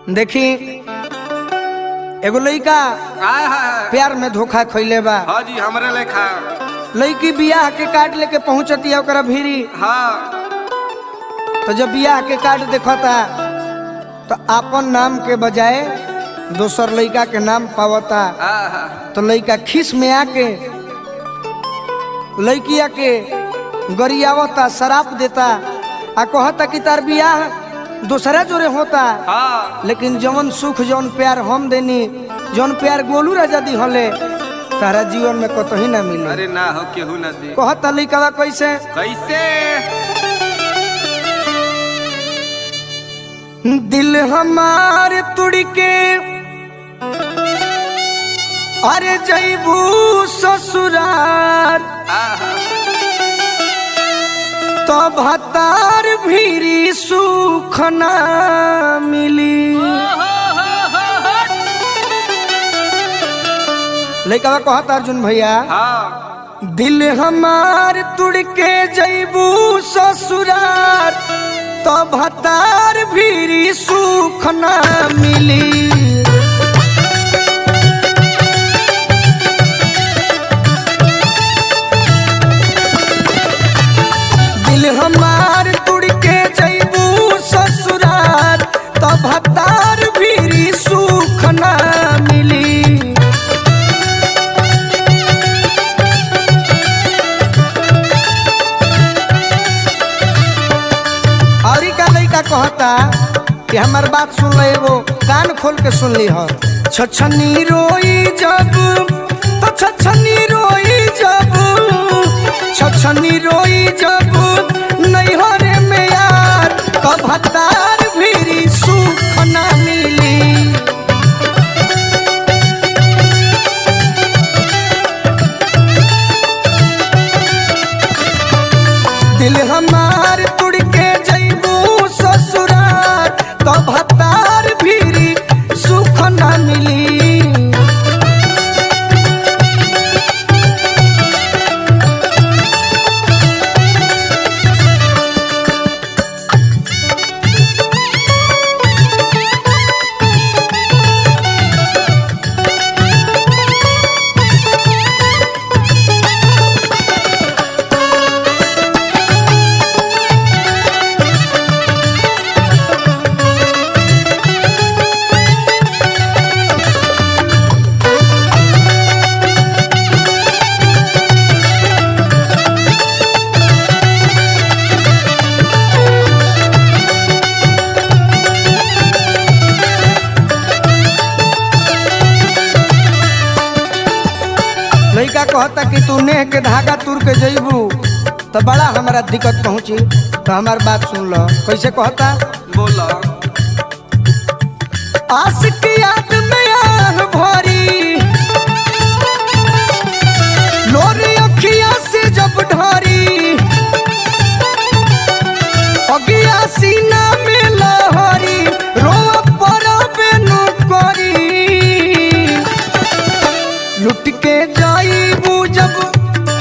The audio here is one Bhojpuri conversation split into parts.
देखी एगो लड़का प्यार में धोखा खइले बा। हाँ जी हमरे लेखा लड़की बियाह के कार्ड लेके पहुंचती है ओकरा भीरी। हाँ तो जब बियाह के कार्ड देखता तो अपन नाम के बजाय दोसर लड़का के नाम पावता। तो लड़का खीस में आके लड़किया के गरियावता, शराप देता आ कहता कि तार बियाह दूसरा जोरे होता। हाँ लेकिन जौन सुख जौन प्यार हम देनी, जौन प्यार गोलू राजा दी हले तारा जीवन में कतही ना मिले। अरे ना हो केहू ना दे। कहता लड़का कैसे कैसे दिल हमार तुड़ के अरे जैबू ससुरार तो भतार भीरी सुख ना मिली। लड़का कहता अर्जुन भैया हाँ दिल हमार तुड़ के जैबू ससुरार तो भतार भीरी सुख ना मिली। दिल हमार तुड़ के जैबू ससुरार तो भतार भीरी सुख ना मिली। कहता कि हमार बात सुन ले, वो कान खोल के सुन ली हो। छछनी रोई जब तो छछनी रोई जब, छछनी रोई जब नैहरे में यार तो भतार भीरी सुख ना मिली। दिल हमार तुड़ के तो भतार भीरी सुख ना मिली। लड़का कहता कि तू नेह के धागा तुर के जइबू तो बड़ा हमारा दिक्कत पहुंची। तो हमार बात सुन लो कैसे कहता बोला आशिक याद में आह भरी लोरी अखिया से जब ढारी अगिया सीना में लहरी रोआ पड़ा बेनु करी। लुट के जाइबू जब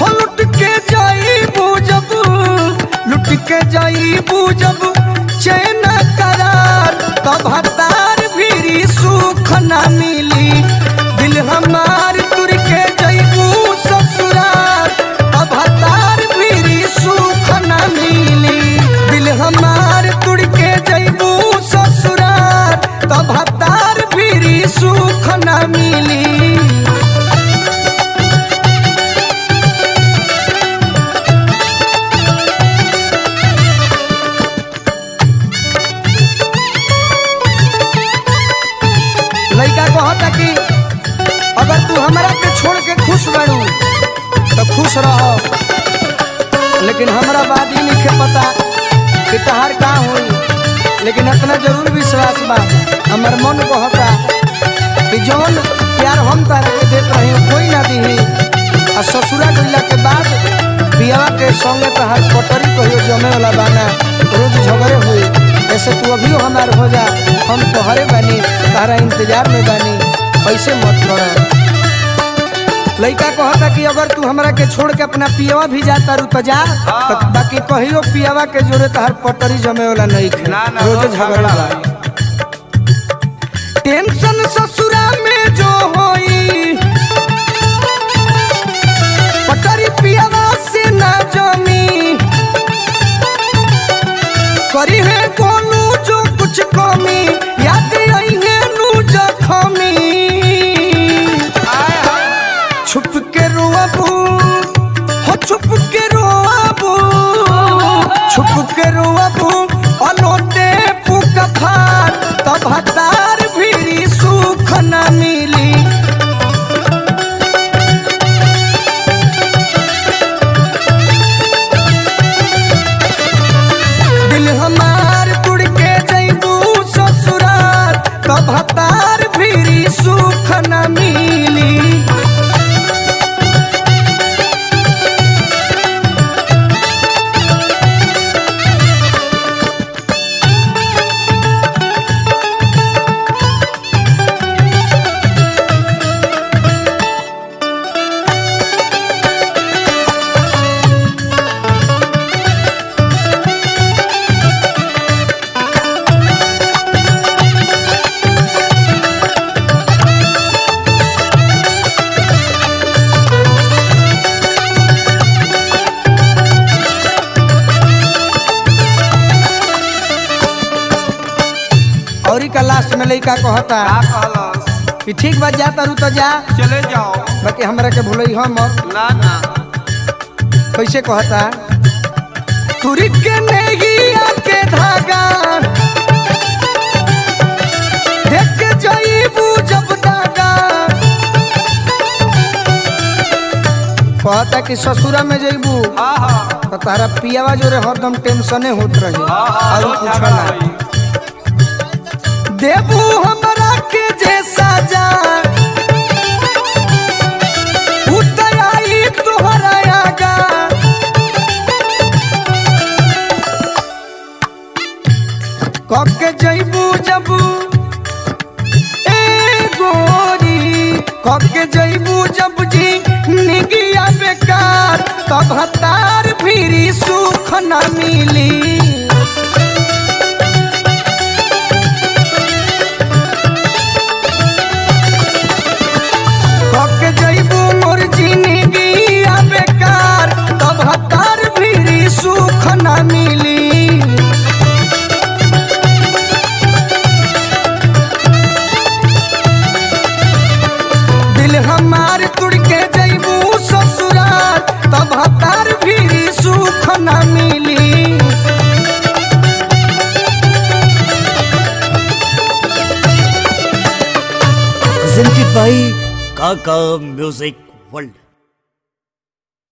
हो लुट के जाइबू जब, लुट के जाइबू जब चैन करार तब भतार भीरी सुख ना मिली। दिल हमार तुर के जाइबू ससुरार तब भतार भीरी सुख ना मिली। दिल हमार तुर के जाइबू ससुरार तब भतार भीरी सुख ना मिली। कहता कि अगर तू हमरा के छोड़ के खुश बनू तो खुश रहो, लेकिन हमरा बात ही नहीं पता कि तहार का होई। लेकिन इतना जरूर विश्वास बा हमार मन कहता कि जौन प्यार हम तारा के देत रही कोई ना दी। और ससुरा गइला के बाद बियाह के संगे तहार पटरी कहियो जमे वाला बाना, रोज झगड़े हुई। ऐसे तू अभी हमार हो जा, हम तोहरे बानी, तारा इंतजार में बानी, ऐसे मत कर। लड़का कहता कि अगर तू हमरा के छोड़ के अपना पियवा भी जाता रू तो जा, बाकी कहियो पियवा के जोरे तहार पटरी जमे वाला नहीं खे, रोज झगड़ा बा। टेंशन ससुरा में जो होई पटरी पियावा से ना जमी करी है कोनू जो कुछ कमी याद आई है नू जखमी छुप के रोबू हो छुप के रोबू छुप के रोबू अलोटे पुका फार तब हतार भी सुख न मिली दिल हमार तुड़ के जैबू ससुराल तब हतार भी सुख न मिली औरी का लास्ट में लइका कहता का कहलस कि ठीक बात जा तारू तो जा चले जाओ बाकी हमरा के भूलई हम ना ना कैसे कहता तुरी के नेगिया के धागा देख के जईबू जब दागा कहता कि ससुरा में जईबू हाँ हाँ तो तारा पियावा जोरे हरदम टेंशने होत रही हाँ और रोज पूछला झगड़ा होई। देबू हमरा के जैसा जा उतराई तोहरा आगा कब के जईबू जब ए गोरी कब के जईबू जब जी निगिया बेकार तब हतार भी सुख न मिली के जईबू मोर जिंदगी बेकार तब हतार भी सुख न मिली दिल हमार तुड़ के जईबू ससुराल तब हतार भी सुख न मिली presented by Kaka Music World.